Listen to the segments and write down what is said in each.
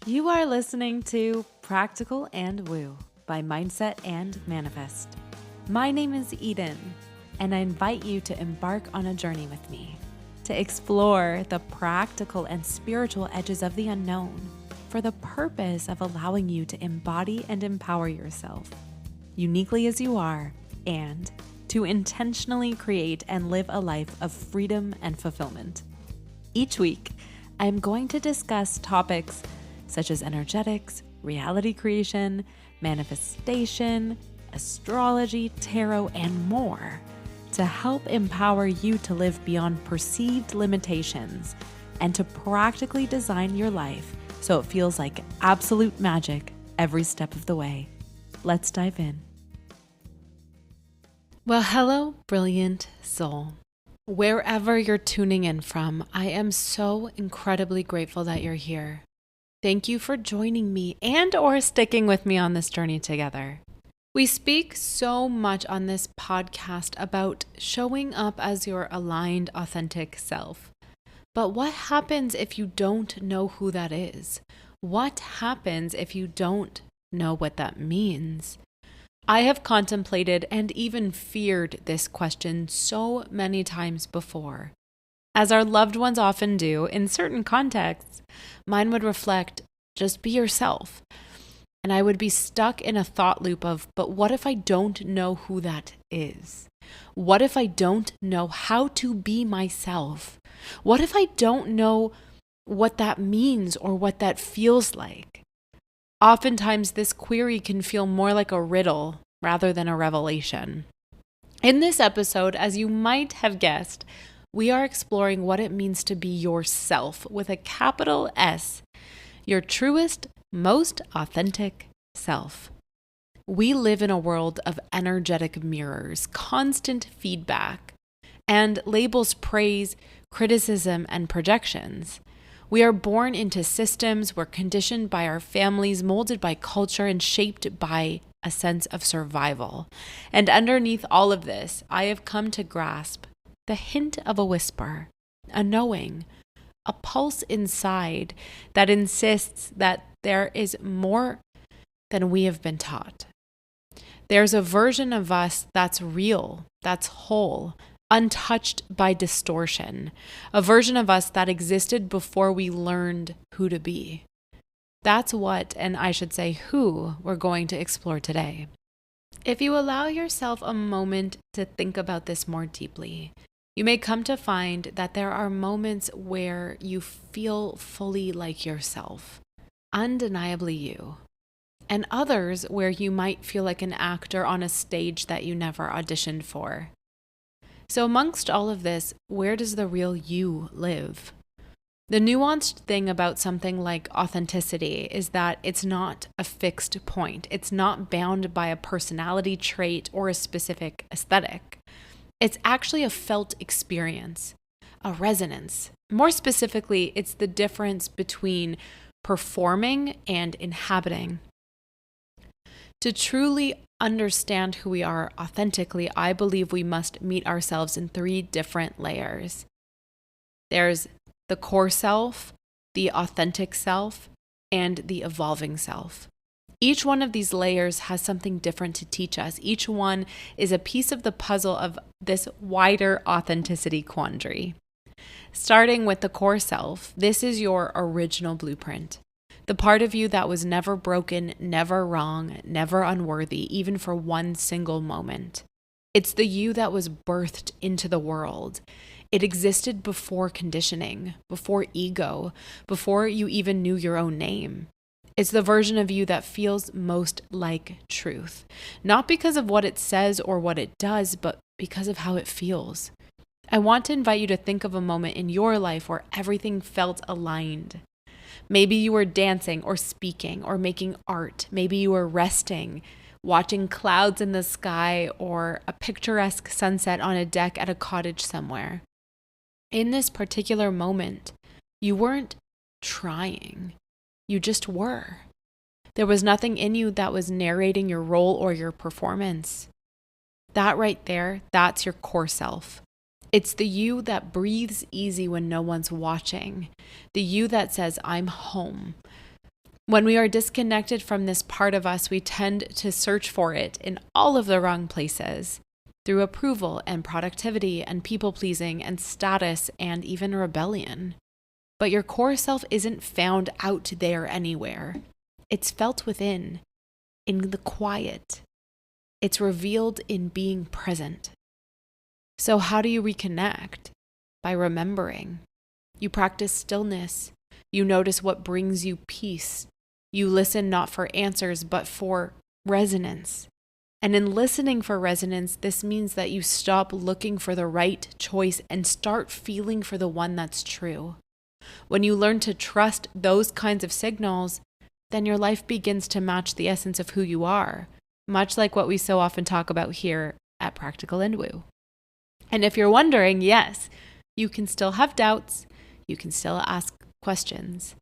You are listening to Practical and Woo by Mindset and Manifest. My name is Eden, and I invite you to embark on a journey with me to explore the practical and spiritual edges of the unknown for the purpose of allowing you to embody and empower yourself uniquely as you are and to intentionally create and live a life of freedom and fulfillment. Each week, I am going to discuss topics such as energetics, reality creation, manifestation, astrology, tarot, and more to help empower you to live beyond perceived limitations and to practically design your life so it feels like absolute magic every step of the way. Let's dive in. Well, hello, brilliant soul. Wherever you're tuning in from, I am so incredibly grateful that you're here. Thank you for joining me and or sticking with me on this journey together. We speak so much on this podcast about showing up as your aligned, authentic self. But what happens if you don't know who that is? What happens if you don't know what that means? I have contemplated and even feared this question so many times before. As our loved ones often do in certain contexts, mine would reflect, just be yourself. And I would be stuck in a thought loop of, but what if I don't know who that is? What if I don't know how to be myself? What if I don't know what that means or what that feels like? Oftentimes, this query can feel more like a riddle rather than a revelation. In this episode, as you might have guessed, we are exploring what it means to be yourself with a capital S, your truest, most authentic self. We live in a world of energetic mirrors, constant feedback, and labels praise, criticism, and projections. We are born into systems, we're conditioned by our families, molded by culture, and shaped by a sense of survival. And underneath all of this, I have come to grasp the hint of a whisper, a knowing, a pulse inside that insists that there is more than we have been taught. There's a version of us that's real, that's whole, untouched by distortion, a version of us that existed before we learned who to be. That's what, and I should say who, we're going to explore today. If you allow yourself a moment to think about this more deeply, you may come to find that there are moments where you feel fully like yourself, undeniably you, and others where you might feel like an actor on a stage that you never auditioned for. So amongst all of this, where does the real you live? The nuanced thing about something like authenticity is that it's not a fixed point. It's not bound by a personality trait or a specific aesthetic. It's actually a felt experience, a resonance. More specifically, it's the difference between performing and inhabiting. To truly understand who we are authentically, I believe we must meet ourselves in 3 different layers. There's the core self, the authentic self, and the evolving self. Each one of these layers has something different to teach us. Each one is a piece of the puzzle of this wider authenticity quandary. Starting with the core self, this is your original blueprint. The part of you that was never broken, never wrong, never unworthy, even for one single moment. It's the you that was birthed into the world. It existed before conditioning, before ego, before you even knew your own name. It's the version of you that feels most like truth, not because of what it says or what it does, but because of how it feels. I want to invite you to think of a moment in your life where everything felt aligned. Maybe you were dancing or speaking or making art. Maybe you were resting, watching clouds in the sky or a picturesque sunset on a deck at a cottage somewhere. In this particular moment, you weren't trying. You just were. There was nothing in you that was narrating your role or your performance. That right there, that's your core self. It's the you that breathes easy when no one's watching. The you that says, I'm home. When we are disconnected from this part of us, we tend to search for it in all of the wrong places, through approval and productivity and people-pleasing and status and even rebellion. But your core self isn't found out there anywhere. It's felt within, in the quiet. It's revealed in being present. So how do you reconnect? By remembering. You practice stillness. You notice what brings you peace. You listen not for answers, but for resonance. And in listening for resonance, this means that you stop looking for the right choice and start feeling for the one that's true. When you learn to trust those kinds of signals, then your life begins to match the essence of who you are, much like what we so often talk about here at Practical and Woo. And if you're wondering, yes, you can still have doubts, you can still ask questions.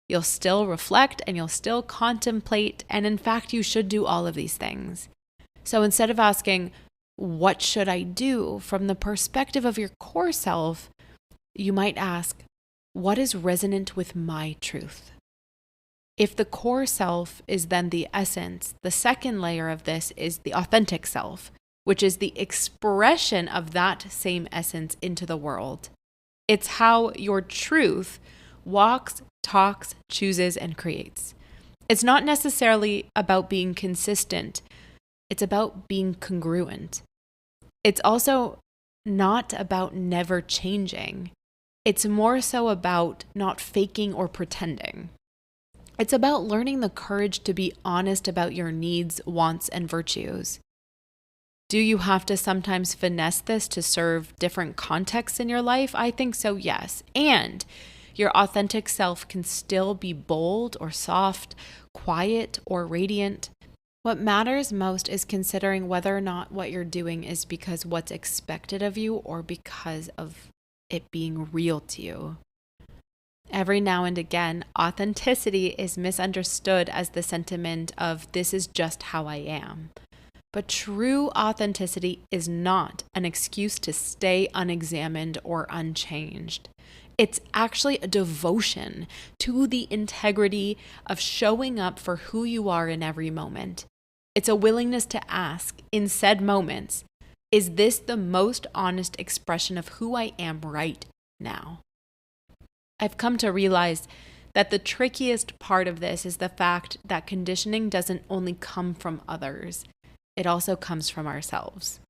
You'll still reflect and you'll still contemplate, and in fact, you should do all of these things. So instead of asking, what should I do from the perspective of your core self, you might ask, what is resonant with my truth? If the core self is then the essence, the second layer of this is the authentic self, which is the expression of that same essence into the world. It's how your truth walks, talks, chooses, and creates. It's not necessarily about being consistent. It's about being congruent. It's also not about never changing. It's more so about not faking or pretending. It's about learning the courage to be honest about your needs, wants, and virtues. Do you have to sometimes finesse this to serve different contexts in your life? I think so, yes. And your authentic self can still be bold or soft, quiet or radiant. What matters most is considering whether or not what you're doing is because what's expected of you or because of it being real to you. Every now and again, authenticity is misunderstood as the sentiment of this is just how I am. But true authenticity is not an excuse to stay unexamined or unchanged. It's actually a devotion to the integrity of showing up for who you are in every moment. It's a willingness to ask, in said moments, is this the most honest expression of who I am right now? I've come to realize that the trickiest part of this is the fact that conditioning doesn't only come from others, it also comes from ourselves.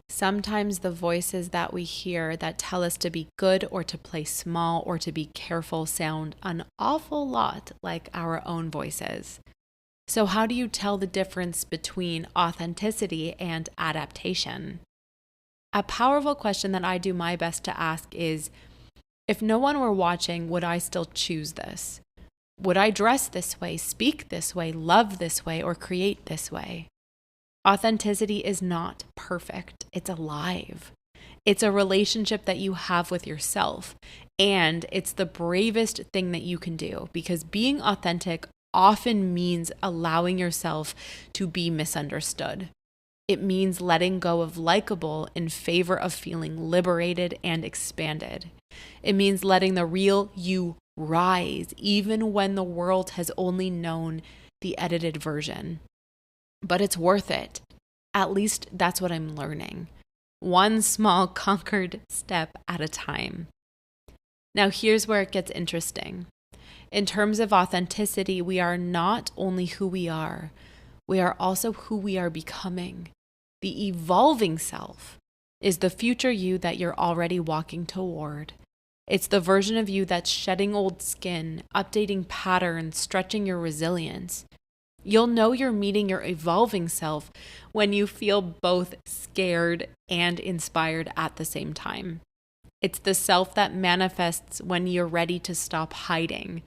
Sometimes the voices that we hear that tell us to be good or to play small or to be careful sound an awful lot like our own voices. So how do you tell the difference between authenticity and adaptation? A powerful question that I do my best to ask is, if no one were watching, would I still choose this? Would I dress this way, speak this way, love this way, or create this way? Authenticity is not perfect. It's alive. It's a relationship that you have with yourself. And it's the bravest thing that you can do, because being authentic often means allowing yourself to be misunderstood. It means letting go of likable in favor of feeling liberated and expanded. It means letting the real you rise, even when the world has only known the edited version. But it's worth it. At least that's what I'm learning. One small conquered step at a time. Now here's where it gets interesting. In terms of authenticity, we are not only who we are also who we are becoming. The evolving self is the future you that you're already walking toward. It's the version of you that's shedding old skin, updating patterns, stretching your resilience. You'll know you're meeting your evolving self when you feel both scared and inspired at the same time. It's the self that manifests when you're ready to stop hiding,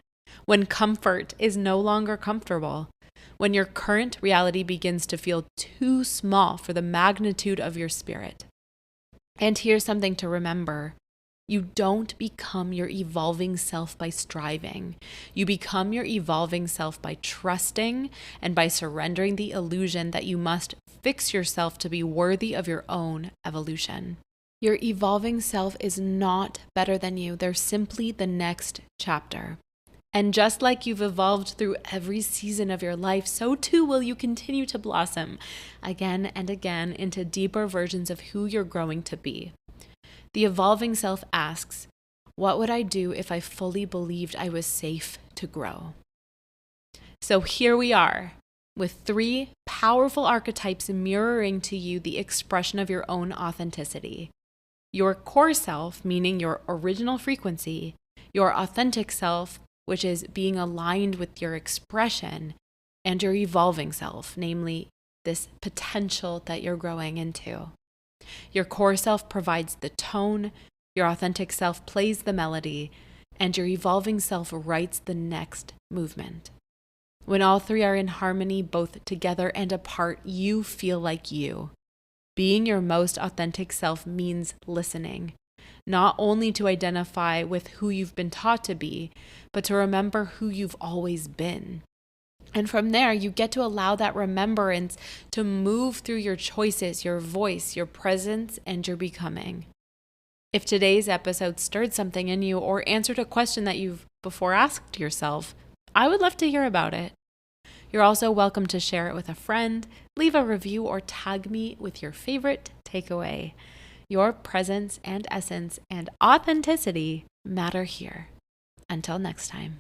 when comfort is no longer comfortable, when your current reality begins to feel too small for the magnitude of your spirit. And here's something to remember. You don't become your evolving self by striving. You become your evolving self by trusting and by surrendering the illusion that you must fix yourself to be worthy of your own evolution. Your evolving self is not better than you. They're simply the next chapter. And just like you've evolved through every season of your life, so too will you continue to blossom again and again into deeper versions of who you're growing to be. The evolving self asks, what would I do if I fully believed I was safe to grow? So here we are, with 3 powerful archetypes mirroring to you the expression of your own authenticity. Your core self, meaning your original frequency, your authentic self, which is being aligned with your expression, and your evolving self, namely this potential that you're growing into. Your core self provides the tone, your authentic self plays the melody, and your evolving self writes the next movement. When all 3 are in harmony, both together and apart, you feel like you. Being your most authentic self means listening, not only to identify with who you've been taught to be, but to remember who you've always been. And from there, you get to allow that remembrance to move through your choices, your voice, your presence, and your becoming. If today's episode stirred something in you or answered a question that you've before asked yourself, I would love to hear about it. You're also welcome to share it with a friend, leave a review, or tag me with your favorite takeaway. Your presence and essence and authenticity matter here. Until next time.